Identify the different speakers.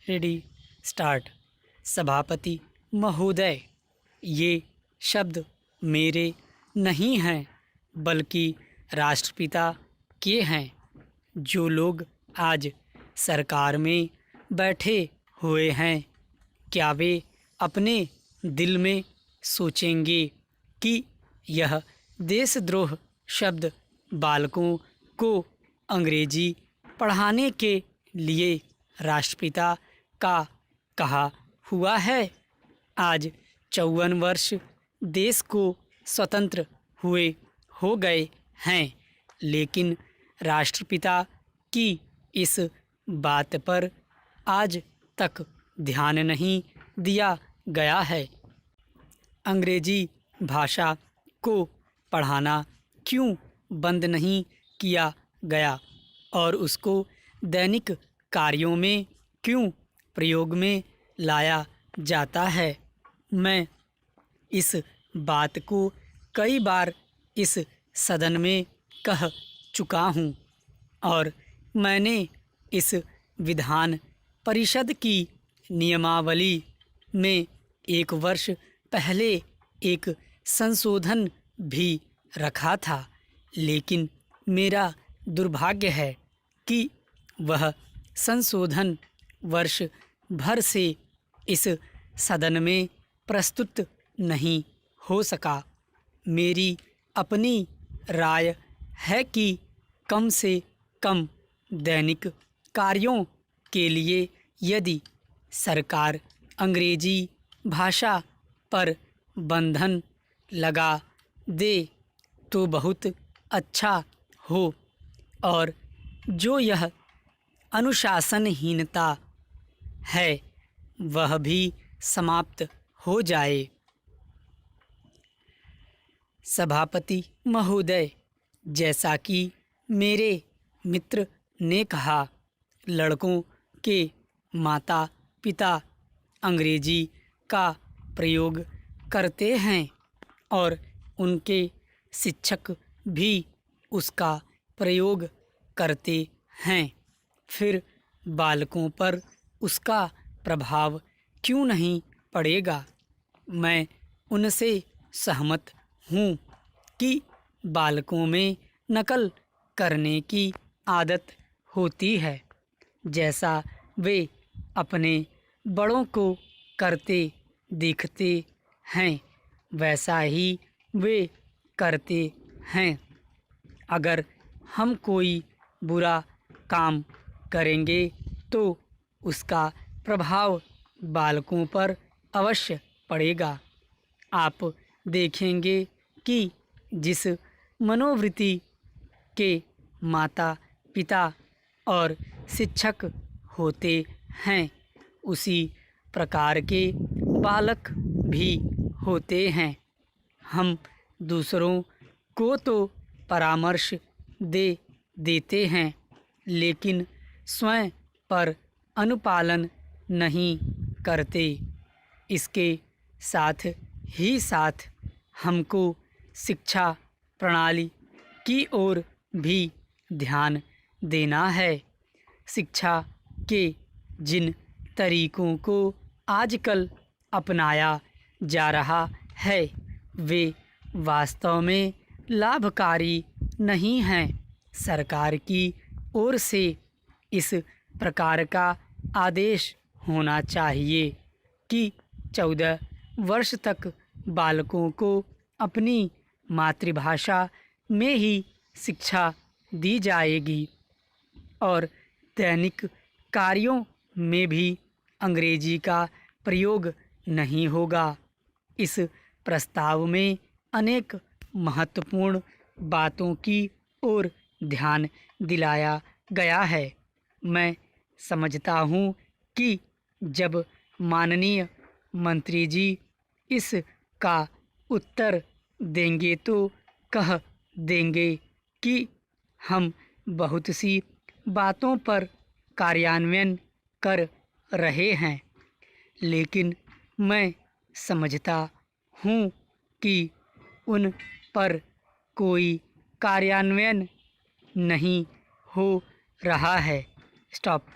Speaker 1: Ready start. सभापति महोदय, ये शब्द मेरे नहीं हैं बल्कि राष्ट्रपिता के हैं। जो लोग आज सरकार में बैठे हुए हैं, क्या वे अपने दिल में सोचेंगे कि यह देशद्रोह शब्द बालकों को अंग्रेजी पढ़ाने के लिए राष्ट्रपिता का कहा हुआ है? आज 54 वर्ष देश को स्वतंत्र हुए हो गए हैं, लेकिन राष्ट्रपिता की इस बात पर आज तक ध्यान नहीं दिया गया है। अंग्रेजी भाषा को पढ़ाना क्यों बंद नहीं किया गया और उसको दैनिक कार्यों में क्यों प्रयोग में लाया जाता है? मैं इस बात को कई बार इस सदन में कह चुका हूँ और मैंने इस विधान परिषद की नियमावली में 1 वर्ष पहले एक संशोधन भी रखा था, लेकिन मेरा दुर्भाग्य है कि वह संशोधन वर्ष भर से इस सदन में प्रस्तुत नहीं हो सका। मेरी अपनी राय है कि कम से कम दैनिक कार्यों के लिए यदि सरकार अंग्रेजी भाषा पर बंधन लगा दे तो बहुत अच्छा हो और जो यह अनुशासनहीनता है वह भी समाप्त हो जाए। सभापति महोदय, जैसा कि मेरे मित्र ने कहा, लड़कों के माता पिता अंग्रेजी का प्रयोग करते हैं और उनके शिक्षक भी उसका प्रयोग करते हैं। फिर बालकों पर उसका प्रभाव क्यों नहीं पड़ेगा? मैं उनसे सहमत हूँ कि बालकों में नकल करने की आदत होती है। जैसा वे अपने बड़ों को करते दिखते हैं, वैसा ही वे करते हैं। अगर हम कोई बुरा काम करेंगे तो उसका प्रभाव बालकों पर अवश्य पड़ेगा। आप देखेंगे कि जिस मनोवृत्ति के माता पिता और शिक्षक होते हैं, उसी प्रकार के बालक भी होते हैं। हम दूसरों को तो परामर्श दे देते हैं, लेकिन स्वयं पर अनुपालन नहीं करते। इसके साथ ही साथ हमको शिक्षा प्रणाली की ओर भी ध्यान देना है। शिक्षा के जिन तरीकों को आजकल अपनाया जा रहा है, वे वास्तव में लाभकारी नहीं हैं। सरकार की ओर से इस प्रकार का आदेश होना चाहिए कि 14 वर्ष तक बालकों को अपनी मातृभाषा में ही शिक्षा दी जाएगी और दैनिक कार्यों में भी अंग्रेजी का प्रयोग नहीं होगा। इस प्रस्ताव में अनेक महत्वपूर्ण बातों की ओर ध्यान दिलाया गया है। मैं समझता हूँ कि जब माननीय मंत्री जी इस का उत्तर देंगे तो कह देंगे कि हम बहुत सी बातों पर कार्यान्वयन कर रहे हैं, लेकिन मैं समझता हूँ कि उन पर कोई कार्यान्वयन नहीं हो रहा है। स्टॉप।